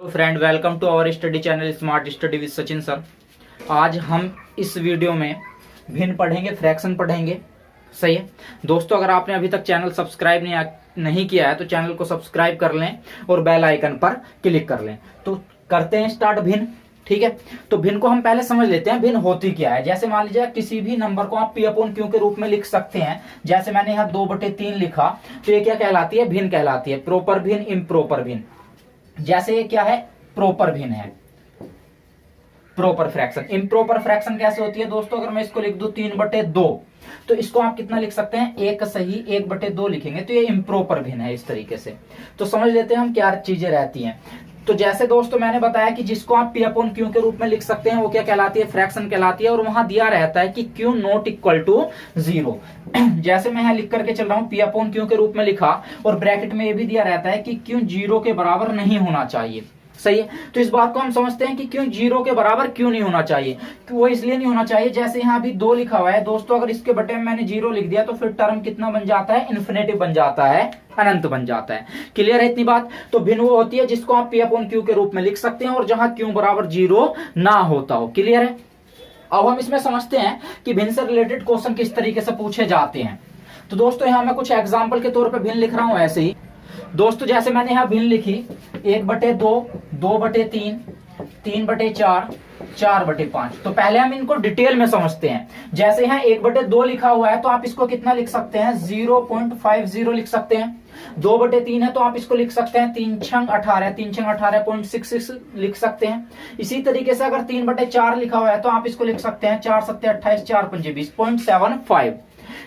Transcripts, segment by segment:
तो friend, welcome to our study channel smart study with Sachin sir. आज हम इस वीडियो में भिन्न पढ़ेंगे, फ्रैक्शन पढ़ेंगे। सही है दोस्तों, अगर आपने अभी तक चैनल सब्सक्राइब नहीं किया है तो चैनल को सब्सक्राइब कर लें और बेल आइकन पर क्लिक कर लें। तो करते हैं स्टार्ट भिन्न। ठीक है, तो भिन्न को हम पहले समझ लेते हैं, भिन्न होती क्या है। जैसे मान लीजिए किसी भी नंबर को आप P/Q के रूप में लिख सकते हैं। जैसे मैंने यहाँ 2/3 लिखा, तो ये क्या कहलाती है? भिन्न कहलाती है। प्रॉपर भिन्न, इम्प्रॉपर भिन्न। जैसे ये क्या है? प्रॉपर भिन्न है, प्रॉपर फ्रैक्शन। इम्प्रॉपर फ्रैक्शन कैसे होती है दोस्तों? अगर मैं इसको लिख दूं 3/2, तो इसको आप कितना लिख सकते हैं? 1 सही 1/2 लिखेंगे, तो ये इम्प्रॉपर भिन्न है। इस तरीके से तो समझ लेते हैं हम क्या चीजें रहती हैं। तो जैसे दोस्तों मैंने बताया कि जिसको आप P/Q के रूप में लिख सकते हैं वो क्या कहलाती है? फ्रैक्शन कहलाती है। और वहां दिया रहता है कि Q नॉट इक्वल टू 0। जैसे मैं यहां लिख करके चल रहा हूं, P/Q के रूप में लिखा, और ब्रैकेट में ये भी दिया रहता है कि Q 0 के बराबर नहीं होना चाहिए। सही है, तो इस बात को हम समझते हैं कि क्यों 0 के बराबर क्यों नहीं होना चाहिए। वो इसलिए नहीं होना चाहिए, जैसे यहाँ अभी 2 लिखा हुआ है दोस्तों, अगर इसके बटे में मैंने 0 लिख दिया तो फिर टर्म कितना बन जाता है? इन्फिनेटिव बन जाता है, अनंत बन जाता है। क्लियर है इतनी बात? तो भिन्न वो होती है जिसको आप P/Q के रूप में लिख सकते हैं और जहां Q बराबर 0 ना होता हो। क्लियर है? अब हम इसमें समझते हैं कि भिन्न से रिलेटेड क्वेश्चन किस तरीके से पूछे जाते हैं। तो दोस्तों यहाँ मैं कुछ एग्जाम्पल के तौर पर भिन्न लिख रहा हूं। ऐसे ही दोस्तों जैसे मैंने यहाँ भिन्न लिखी 1/2, 2/3, 3/4, 4/5। तो पहले हम इनको डिटेल में समझते हैं। जैसे यहाँ 1/2 लिखा हुआ है तो आप इसको कितना लिख सकते हैं? 0.50 लिख सकते हैं। 2/3 है तो आप इसको लिख सकते हैं 3×6 18, 3×6 18.66 लिख सकते हैं। इसी तरीके से अगर 3/4 लिखा हुआ है तो आप इसको लिख सकते हैं 4×7 28, 4×5 20.75।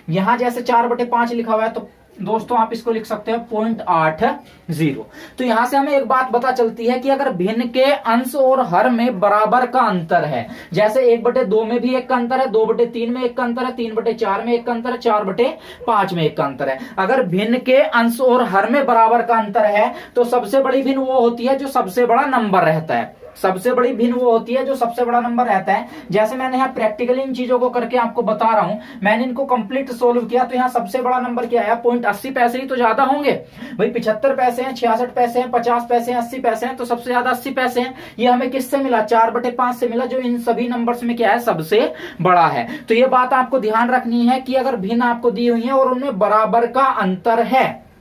यहां जैसे 4/5 लिखा हुआ है तो दोस्तों आप इसको लिख सकते हैं 0.80। तो यहां से हमें एक बात पता चलती है कि अगर भिन्न के अंश और हर में बराबर का अंतर है, जैसे 1/2 में भी एक का अंतर है, 2/3 में एक का अंतर है, 3/4 में एक का अंतर है, 4/5 में एक का अंतर है। अगर भिन्न के अंश और हर में बराबर का अंतर है तो सबसे बड़ी भिन्न वो होती है जो सबसे बड़ा नंबर रहता है। सबसे बड़ी भिन्न वो होती है जो सबसे बड़ा नंबर रहता है। जैसे मैंने यहाँ प्रैक्टिकली इन चीजों को करके आपको बता रहा हूं, मैंने इनको कंप्लीट सोल्व किया तो यहाँ सबसे बड़ा नंबर क्या है? 0.80 पैसे ही तो ज्यादा होंगे भाई। 75 पैसे हैं, 66 पैसे हैं, 50 पैसे हैं, 80 पैसे हैं, तो सबसे ज्यादा 80 पैसे हैं। ये हमें किससे मिला? 4/5 से मिला, जो इन सभी नंबर्स में क्या है? सबसे बड़ा है। तो ये बात आपको ध्यान रखनी है कि अगर भिन्न आपको दी हुई है और उनमें बराबर का अंतर है,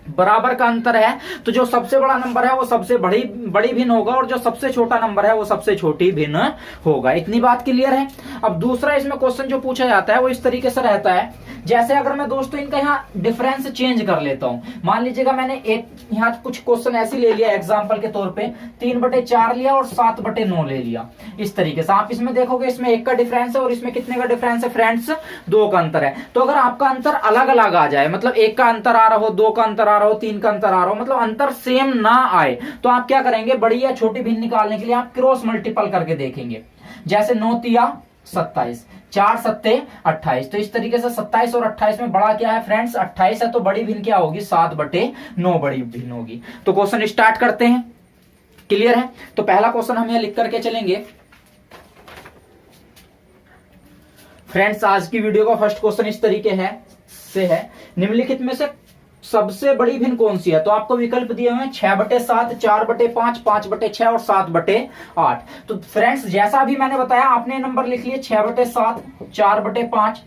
बराबर का अंतर है, तो जो सबसे बड़ा नंबर है वो सबसे बड़ी भिन्न होगा और जो सबसे छोटा नंबर है वो सबसे छोटी भिन्न होगा। इतनी बात क्लियर है? अब दूसरा इसमें क्वेश्चन जो पूछा जाता है वो इस तरीके से रहता है। जैसे अगर मैं दोस्तों इनका यहाँ डिफरेंस चेंज कर लेता हूं, मान लीजिएगा मैंने एक यहाँ कुछ क्वेश्चन ऐसे ले लिया एग्जाम्पल के तौर पे, 3/4 लिया और 7/9 ले लिया। इस तरीके से आप इसमें देखोगे इसमें 1 का डिफरेंस है और इसमें कितने का डिफरेंस है फ्रेंड्स? 2 का अंतर है। तो अगर आपका अंतर अलग अलग आ जाए, मतलब 1 का अंतर आ रहा हो, 2 का अंतर आ रहा हो, 3 का अंतर आ रहा हो, मतलब अंतर सेम ना आए, तो आप क्या करेंगे? बड़ी या छोटी भिन्न निकालने के लिए आप क्रॉस मल्टीपल करके देखेंगे। जैसे 9×3 27, 4×7 28। तो इस तरीके से 27 और 28 में बड़ा क्या है फ्रेंड्स? 28 है, तो बड़ी भिन्न क्या होगी? 7/9 बड़ी भिन्न होगी। तो क्वेश्चन स्टार्ट करते हैं। क्लियर है? तो पहला क्वेश्चन हम यहां लिख करके चलेंगे फ्रेंड्स। आज की वीडियो का फर्स्ट क्वेश्चन इस तरीके है, निम्नलिखित में से सबसे बड़ी भिन्न कौन सी है? तो आपको विकल्प दिए हुए हैं 6/7, 4/5, 5/6 और 7/8। तो फ्रेंड्स जैसा भी मैंने बताया आपने नंबर लिख लिए 6/7, 4/5,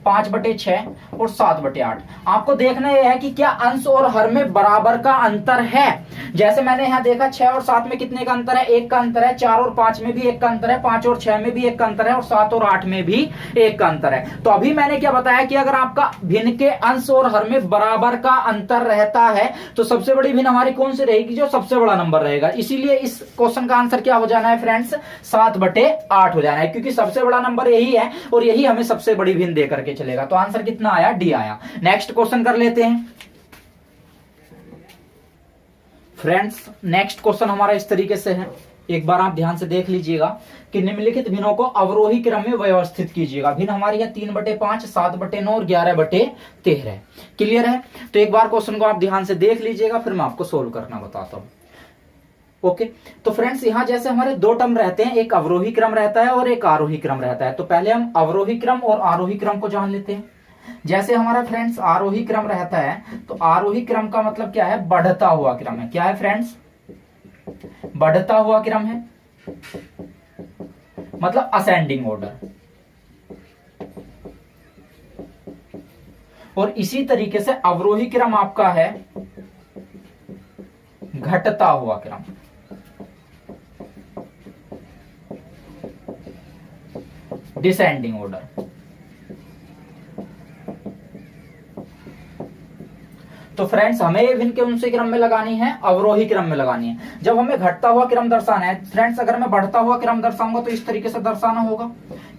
5/6 और 7/8। आपको देखना यह है कि क्या अंश और हर में बराबर का अंतर है। जैसे मैंने यहाँ देखा 6 और 7 में कितने का अंतर है? 1 का अंतर है। 4 और 5 में भी 1 का अंतर है। 5 और 6 में भी 1 का अंतर है और 7 और 8 में भी 1 का अंतर है। तो अभी मैंने क्या बताया कि अगर आपका भिन्न के अंश और हर में बराबर का अंतर रहता है तो सबसे बड़ी भिन्न हमारी कौन सी रहेगी? जो सबसे बड़ा नंबर रहेगा। इसीलिए इस क्वेश्चन का आंसर क्या हो जाना है फ्रेंड्स? 7/8 हो जाना है, क्योंकि सबसे बड़ा नंबर यही है और यही हमें सबसे बड़ी भिन्न दे करके चलेगा। तो आंसर कितना आया? डी आया। नेक्स्ट क्वेश्चन कर लेते हैं फ्रेंड्स। नेक्स्ट क्वेश्चन हमारा इस तरीके से है, एक बार आप ध्यान से देख लीजिएगा कि निम्नलिखित भिन्नों को अवरोही क्रम में व्यवस्थित कीजिएगा। भिन्न हमारी है 3/5, 7/9 और 11/13। क्लियर है? तो एक बार क्वेश्चन को आप ध्यान से देख लीजिएगा, फिर मैं आपको सोल्व करना बताता हूं। ओके, तो फ्रेंड्स यहां जैसे हमारे 2 टर्म रहते हैं, एक अवरोही क्रम रहता है और एक आरोही क्रम रहता है। तो पहले हम अवरोही क्रम और आरोही क्रम को जान लेते हैं। जैसे हमारा फ्रेंड्स आरोही क्रम रहता है, तो आरोही क्रम का मतलब क्या है? बढ़ता हुआ क्रम है। क्या है फ्रेंड्स? बढ़ता हुआ क्रम है, मतलब असेंडिंग ऑर्डर। और इसी तरीके से अवरोही क्रम आपका है घटता हुआ क्रम। Descending order. तो फ्रेंड्स हमें ये भिन्न कौन से क्रम में लगानी है? अवरोही क्रम में लगानी है। जब हमें घटता हुआ क्रम दर्शाना है फ्रेंड्स, अगर मैं बढ़ता हुआ क्रम दर्शाऊंगा तो इस तरीके से दर्शाना होगा,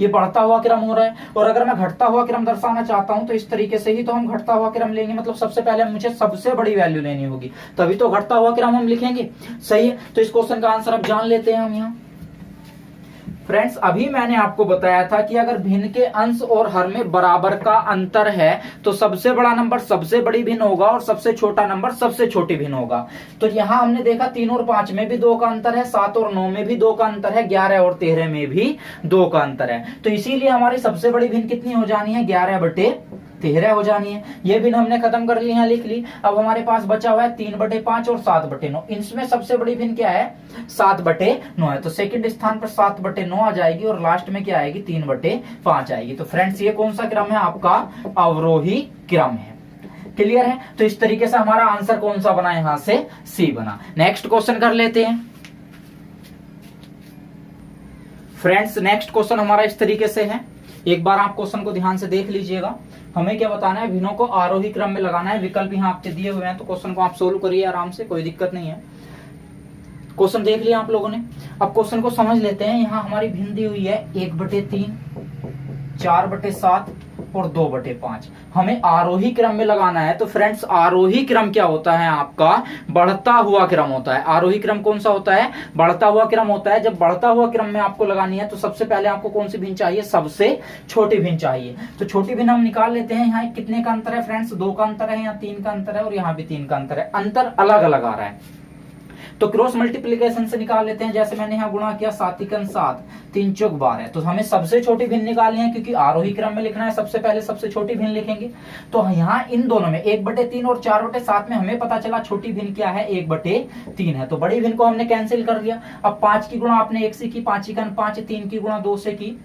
ये बढ़ता हुआ क्रम हो रहा है। और अगर मैं घटता हुआ क्रम दर्शाना चाहता हूं तो इस तरीके से ही तो हम घटता हुआ क्रम लेंगे, मतलब सबसे पहले मुझे सबसे बड़ी वैल्यू लेनी होगी, तभी तो घटता हुआ क्रम हम लिखेंगे। सही है, तो इस क्वेश्चन का आंसर अब जान लेते हैं हम यहाँ। फ्रेंड्स अभी मैंने आपको बताया था कि अगर भिन्न के अंश और हर में बराबर का अंतर है तो सबसे बड़ा नंबर सबसे बड़ी भिन्न होगा और सबसे छोटा नंबर सबसे छोटी भिन्न होगा। तो यहां हमने देखा 3 और 5 में भी 2 का अंतर है, 7 और 9 में भी 2 का अंतर है, 11 और 13 में भी 2 का अंतर है। तो इसीलिए हमारी सबसे बड़ी भिन्न कितनी हो जानी है? 11/13 हो जानी है। ये भिन्न हमने खत्म कर ली, यहाँ लिख ली। अब हमारे पास बचा हुआ है 3/5 और 7/9। इनमें सबसे बड़ी भिन्न क्या है? 7/9 है। तो सेकंड स्थान पर 7/9 आ जाएगी और लास्ट में क्या आएगी? 3/5 आएगी। तो फ्रेंड्स ये कौन सा क्रम है? आपका अवरोही क्रम है। क्लियर है? तो इस तरीके से हमारा आंसर कौन सा बना? यहां से सी बना। नेक्स्ट क्वेश्चन कर लेते हैं फ्रेंड्स। नेक्स्ट क्वेश्चन हमारा इस तरीके से है, एक बार आप क्वेश्चन को ध्यान से देख लीजिएगा। हमें क्या बताना है? भिन्नों को आरोही क्रम में लगाना है। विकल्प यहाँ आपके दिए हुए हैं, तो क्वेश्चन को आप सोल्व करिए आराम से, कोई दिक्कत नहीं है। क्वेश्चन देख लिया आप लोगों ने। अब क्वेश्चन को समझ लेते हैं। यहाँ हमारी भिन्न दी हुई है 1/3, 4/7 और 2/5। हमें आरोही क्रम में लगाना है। तो फ्रेंड्स आरोही क्रम क्या होता है? आपका बढ़ता हुआ क्रम होता है। आरोही क्रम कौन सा होता है? बढ़ता हुआ क्रम होता है। जब बढ़ता हुआ क्रम में आपको लगानी है तो सबसे पहले आपको कौन सी भिन्न चाहिए? सबसे छोटी भिन्न चाहिए। तो छोटी भिन्न हम निकाल लेते हैं। यहाँ कितने का अंतर है फ्रेंड्स? 2 का अंतर है, यहाँ 3 का अंतर है और यहाँ भी 3 का अंतर है। अंतर अलग अलग आ रहा है तो क्रॉस मल्टीप्लीकेशन से निकाल लेते हैं। जैसे मैंने यहाँ गुणा किया, 7×7, 3×4 तो हमें सबसे छोटी भिन्न निकालनी है, क्योंकि आरोही क्रम में लिखना है। सबसे पहले सबसे छोटी भिन्न लिखेंगे। तो यहाँ इन दोनों में 1/3 और 4/7 में हमें पता चला छोटी भिन्न क्या है? 1/3 है। तो बड़ी भिन्न को हमने कैंसिल कर दिया। अब 5 की गुणा आपने 1 से की, 5 × 5, 3 की गुणा 2 से की,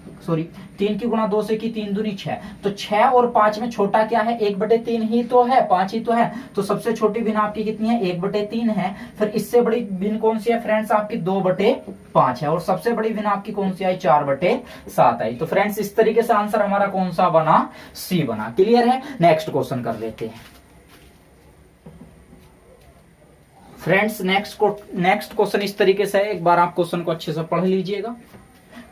3 की गुणा 2 से की, 3 दूनी 6। तो 6 और 5 में छोटा क्या है? 1/3 ही तो है, 5 ही तो है। तो सबसे छोटी भिन्न आपकी कितनी है? 1/3 है। फिर इससे बड़ी भिन्न कौन सी है फ्रेंड्स? आपकी 2/5 है। और सबसे बड़ी भिन्न आपकी कौन सी आई? 4/7 आई। तो फ्रेंड्स इस तरीके से आंसर हमारा कौन सा बना? सी बना। क्लियर है? नेक्स्ट क्वेश्चन कर लेते हैं फ्रेंड्स। नेक्स्ट क्वेश्चन इस तरीके से है, एक बार आप क्वेश्चन को अच्छे से पढ़ लीजिएगा।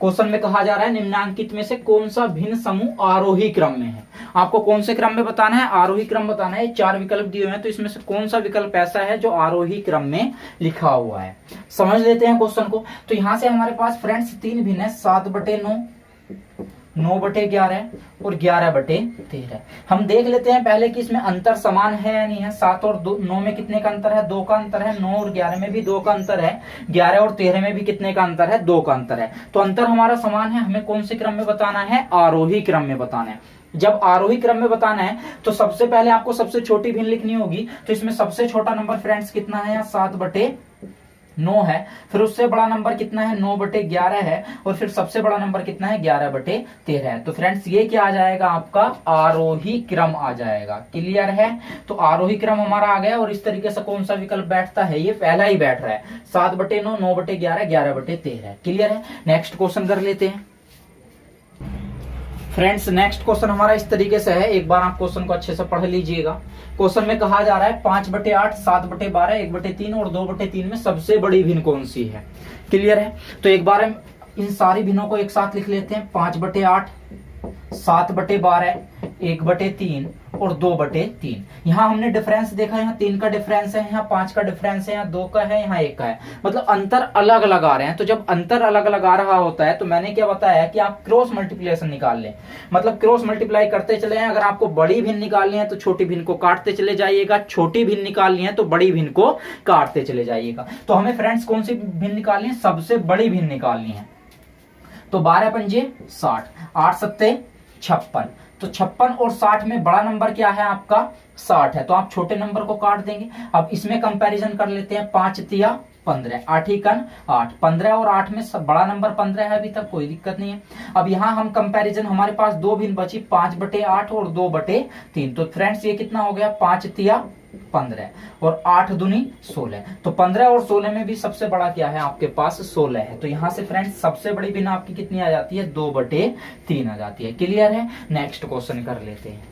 क्वेश्चन में कहा जा रहा है निम्नांकित में से कौन सा भिन्न समूह आरोही क्रम में है? आपको कौन से क्रम में बताना है? आरोही क्रम बताना है। 4 विकल्प दिए हुए हैं, तो इसमें से कौन सा विकल्प ऐसा है जो आरोही क्रम में लिखा हुआ है? समझ लेते हैं क्वेश्चन को। तो यहां से हमारे पास फ्रेंड्स 3 भिन्न है, 7/9, 9/11 और 11/13। हम देख लेते हैं पहले कि इसमें अंतर समान है या नहीं है। 7 और 9 में कितने का अंतर है? 2 का अंतर है। 9 और 11 में भी 2 का अंतर है। 11 और 13 में भी कितने का अंतर है? 2 का अंतर है। तो अंतर हमारा समान है। हमें कौन से क्रम में बताना है? आरोही क्रम में बताना है। जब आरोही क्रम में बताना है तो सबसे पहले आपको सबसे छोटी भिन्न लिखनी होगी। तो इसमें सबसे छोटा नंबर फ्रेंड्स कितना है? 7/9 है। फिर उससे बड़ा नंबर कितना है? 9/11 है। और फिर सबसे बड़ा नंबर कितना है? 11/13 है। तो फ्रेंड्स ये क्या आ जाएगा? आपका आरोही क्रम आ जाएगा। क्लियर है? तो आरोही क्रम हमारा आ गया। और इस तरीके से कौन सा विकल्प बैठता है? ये पहला ही बैठ रहा है। 7/9, 9/11, 11/13। क्लियर है? नेक्स्ट क्वेश्चन कर लेते हैं फ्रेंड्स। नेक्स्ट क्वेश्चन हमारा इस तरीके से है, एक बार आप क्वेश्चन को अच्छे से पढ़ लीजिएगा। क्वेश्चन में कहा जा रहा है 5/8, 7/12, 1/3 और 2/3 में सबसे बड़ी भिन्न कौन सी है? क्लियर है? तो एक बार हम इन सारी भिन्नों को एक साथ लिख लेते हैं। 5/8, 7/12, 1/3 और 2/3। यहाँ हमने डिफरेंस देखा, यहाँ 3 का डिफरेंस है, यहाँ 5 का डिफरेंस है, यहाँ 2 का है, यहाँ 1 का है। मतलब अंतर अलग अलग आ रहे हैं। तो जब अंतर अलग अलग आ रहा होता है तो मैंने क्या बताया कि आप क्रॉस मल्टीप्लिकेशन निकाल लें। मतलब क्रॉस मल्टीप्लाई करते चले जाएं। अगर आपको बड़ी भिन्न निकालनी है तो छोटी भिन्न को काटते चले जाइएगा, छोटी भिन्न निकालनी है तो बड़ी भिन्न को काटते चले जाइएगा। तो हमें फ्रेंड्स कौन सी भिन्न निकालनी है? सबसे बड़ी भिन्न निकालनी है। तो 12×5 = 60, 8×7 = 56। तो 56 और 60 में बड़ा नंबर क्या है? आपका 60 है। तो आप छोटे नंबर को काट देंगे। अब इसमें कंपैरिजन कर लेते हैं। 5×3 15, 8 एकन 8, 15 और 8 में सब बड़ा नंबर 15 है, अभी तक कोई दिक्कत नहीं है। अब यहाँ हम कंपैरिजन, हमारे पास दो भिन्न बची, 5/8 और 2/3। तो फ्रेंड्स ये कितना हो गया, 5 तिया 15 और 8 दूनी 16। तो 15 और 16 में भी सबसे बड़ा क्या है आपके पास, 16 है। तो यहां से फ्रेंड्स सबसे बड़ी भिन्न आपकी कितनी आ जाती है, 2/3 आ जाती है। क्लियर है। नेक्स्ट क्वेश्चन कर लेते हैं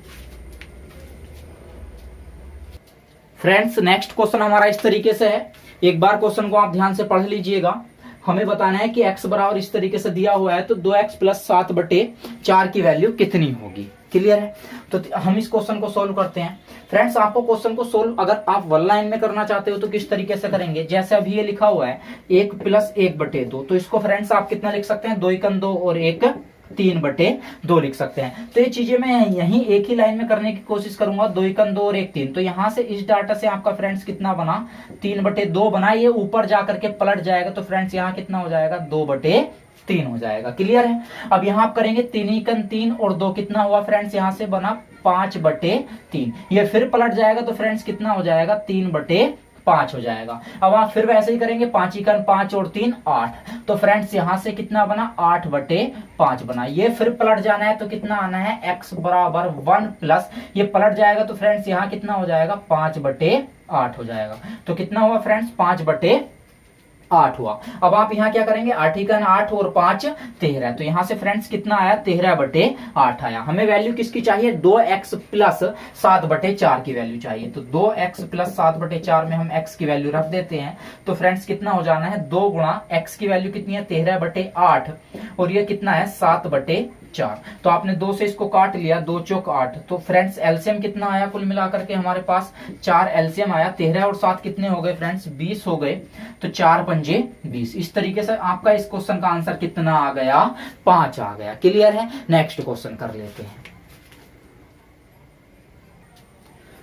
फ्रेंड्स। नेक्स्ट क्वेश्चन हमारा इस तरीके से है, एक बार क्वेश्चन को आप ध्यान से पढ़ लीजिएगा। हमें बताना है कि x बराबर इस तरीके से दिया हुआ है, तो 2x + 7/4 की वैल्यू कितनी होगी। क्लियर है। तो हम इस क्वेश्चन को सोल्व करते हैं फ्रेंड्स। आपको क्वेश्चन को सोल्व अगर आप वन लाइन में करना चाहते हो तो किस तरीके से करेंगे, जैसे अभी ये लिखा हुआ है 1 + 1/2, तो इसको फ्रेंड्स आप कितना लिख सकते हैं, 2 एकन 2 और 1 3/2 लिख सकते हैं। तो ये चीजें मैं यहीं एक ही लाइन में करने की कोशिश करूंगा, 2 एकन 2 और 1 3। तो यहां से इस डाटा से आपका फ्रेंड्स कितना बना, 3/2 बना। ये ऊपर जाकर के पलट जाएगा, तो फ्रेंड्स यहाँ कितना हो जाएगा, 2/3 हो जाएगा। क्लियर है। अब यहाँ आप करेंगे 3 एकन 3 और 2 कितना हुआ फ्रेंड्स, यहाँ से बना 5/3। ये फिर पलट जाएगा, तो फ्रेंड्स कितना हो जाएगा, 3/5 हो जाएगा। अब आप फिर वैसे ही करेंगे, 5 एकन 5 और 3 8। तो फ्रेंड्स यहां से कितना बना, 8/5 बना। ये फिर पलट जाना है, तो कितना आना है, x बराबर 1 प्लस, ये पलट जाएगा तो फ्रेंड्स यहाँ कितना हो जाएगा, 5/8 हो जाएगा। तो कितना हुआ फ्रेंड्स, 5/8 हुआ। अब आप यहाँ क्या करेंगे, 8 एकन 8 और 5 13। तो यहाँ से फ्रेंड्स कितना आया, 13/8 आया। हमें वैल्यू किसकी चाहिए, 2x + 7/4 की वैल्यू चाहिए। तो 2x + 7/4 में हम x की वैल्यू रख देते हैं। तो फ्रेंड्स कितना हो जाना है, 2 गुणा x की वैल्यू कितनी है, 13/8 और ये कितना है, 7/4। तो आपने 2 से इसको काट लिया, 2 चौक 8। तो फ्रेंड्स एलसीएम कितना आया, कुल मिलाकर के हमारे पास 4 एलसीएम आया। 13 और 7 कितने हो गए फ्रेंड्स, 20 हो गए। तो 4 पंजे 20। इस तरीके से आपका इस क्वेश्चन का आंसर कितना आ गया, 5 आ गया। क्लियर है। नेक्स्ट क्वेश्चन कर लेते हैं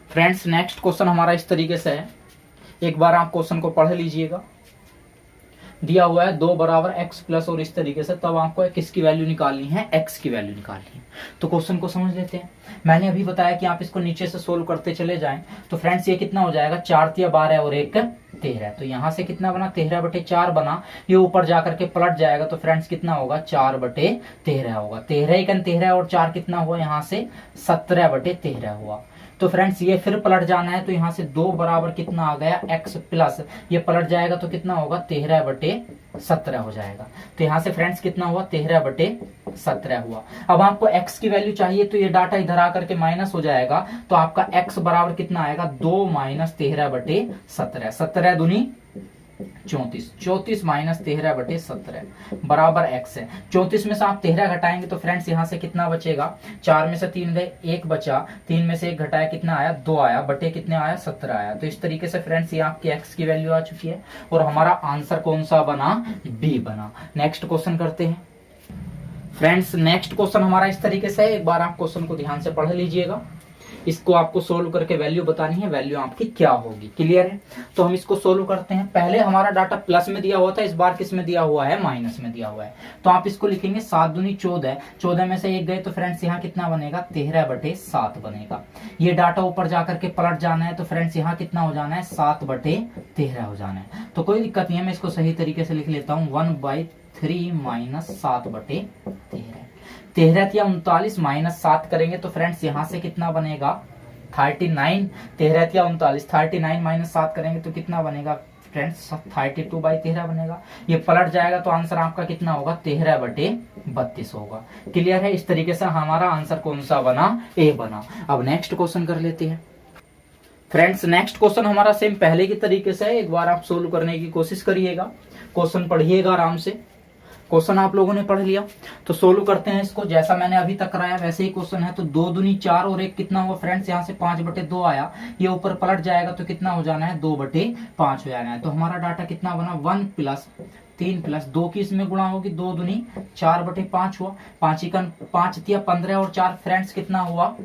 फ्रेंड्स। नेक्स्ट क्वेश्चन हमारा इस तरीके से है, एक बार आप क्वेश्चन को पढ़ लीजिएगा। दिया हुआ है 2 बराबर x प्लस और इस तरीके से, तब आपको किसकी वैल्यू निकालनी है, x की वैल्यू निकालनी है। तो क्वेश्चन को समझ लेते हैं। मैंने अभी बताया कि आप इसको नीचे से सोल्व करते चले जाएं। तो फ्रेंड्स ये कितना हो जाएगा, 4 तिया 12 और 1 13। तो यहाँ से कितना बना, 13/4 बना। ये ऊपर जाकर के पलट जाएगा, तो फ्रेंड्स कितना होगा, 4/13 होगा। 13 एकन 13 और 4 कितना हुआ, यहाँ से 17/13 हुआ। तो फ्रेंड्स ये फिर पलट जाना है, तो यहाँ से 2 बराबर कितना आ गया, x प्लस, ये पलट जाएगा तो कितना होगा, 13/17 हो जाएगा। तो यहाँ से फ्रेंड्स कितना हुआ, 13/17 हुआ। अब आपको x की वैल्यू चाहिए, तो ये डाटा इधर आकर के माइनस हो जाएगा। तो आपका x बराबर कितना आएगा, 2 - 13/17। 17 दूनी 34, 34 - 13/17 बराबर x है। 34 में से आप 13 घटाएंगे तो फ्रेंड्स यहाँ से कितना बचेगा, 4 में से 3 गए, 1 बचा, 3 में से 1 घटाया, कितना आया, 2 आया, बटे कितने आया, 17 आया। तो इस तरीके से फ्रेंड्स ये आपकी x की वैल्यू आ चुकी है और हमारा आंसर कौन सा बना, B बना। नेक्स्ट क्वेश्चन करते हैं फ्रेंड्स। नेक्स्ट क्वेश्चन हमारा इस तरीके से है, एक बार आप क्वेश्चन को ध्यान से पढ़ लीजिएगा। इसको आपको सोल्व करके वैल्यू बतानी है, वैल्यू आपकी क्या होगी। क्लियर है। तो हम इसको सोल्व करते हैं। पहले हमारा डाटा प्लस में दिया हुआ था, इस बार किस में दिया हुआ है, माइनस में दिया हुआ है। तो आप इसको लिखेंगे 7 दूनी 14, 14 में से 1 गए, तो फ्रेंड्स यहाँ कितना बनेगा, 13/7 बनेगा। ये डाटा ऊपर जाकर के पलट जाना है, तो फ्रेंड्स यहाँ कितना हो जाना है, 7/13 हो जाना है। तो कोई दिक्कत नहीं है, मैं इसको सही तरीके से लिख लेता हूँ, 1/3 - 7/13। 13 या 39 - 7 करेंगे तो फ्रेंड्स यहाँ से कितना बनेगा, 39। 13 या 39, 39 - 7 करेंगे तो कितना बनेगा फ्रेंड्स, 32/13 बनेगा। ये पलट जाएगा तो आंसर आपका कितना होगा, 13/32 होगा। क्लियर है। इस तरीके से हमारा आंसर कौन सा बना, ए बना। अब नेक्स्ट क्वेश्चन कर लेते हैं फ्रेंड्स। नेक्स्ट क्वेश्चन हमारा सेम पहले की तरीके से है, एक बार आप सोल्व करने की कोशिश करिएगा, क्वेश्चन पढ़िएगा आराम से। क्वेश्चन आप लोगों ने पढ़ लिया तो सोल्व करते हैं इसको, जैसा मैंने अभी तक कराया वैसे ही क्वेश्चन है। तो 2 दूनी 4 और 1 कितना हुआ फ्रेंड्स, यहाँ से 5/2 आया, ये ऊपर पलट जाएगा तो कितना हो जाना है, 2/5 हो जाना है। तो हमारा डाटा कितना बना, 1 + 3 + 2 की इसमें गुणा होगी, 2 दूनी 4/5 हुआ। 5 एकन 5 तिया 15 और 4 फ्रेंड्स कितना हुआ,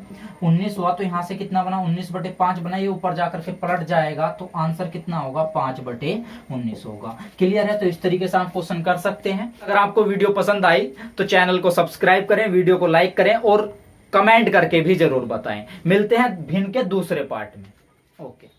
19 हुआ। तो यहाँ से कितना बना, 19/5 बना। ये ऊपर जाकर के पलट जाएगा तो आंसर कितना होगा, 5/19 होगा। क्लियर है। तो इस तरीके से आप क्वेश्चन कर सकते हैं। अगर आपको वीडियो पसंद आई तो चैनल को सब्सक्राइब करें, वीडियो को लाइक करें और कमेंट करके भी जरूर बताएं। मिलते हैं भिन्न के दूसरे पार्ट में। ओके।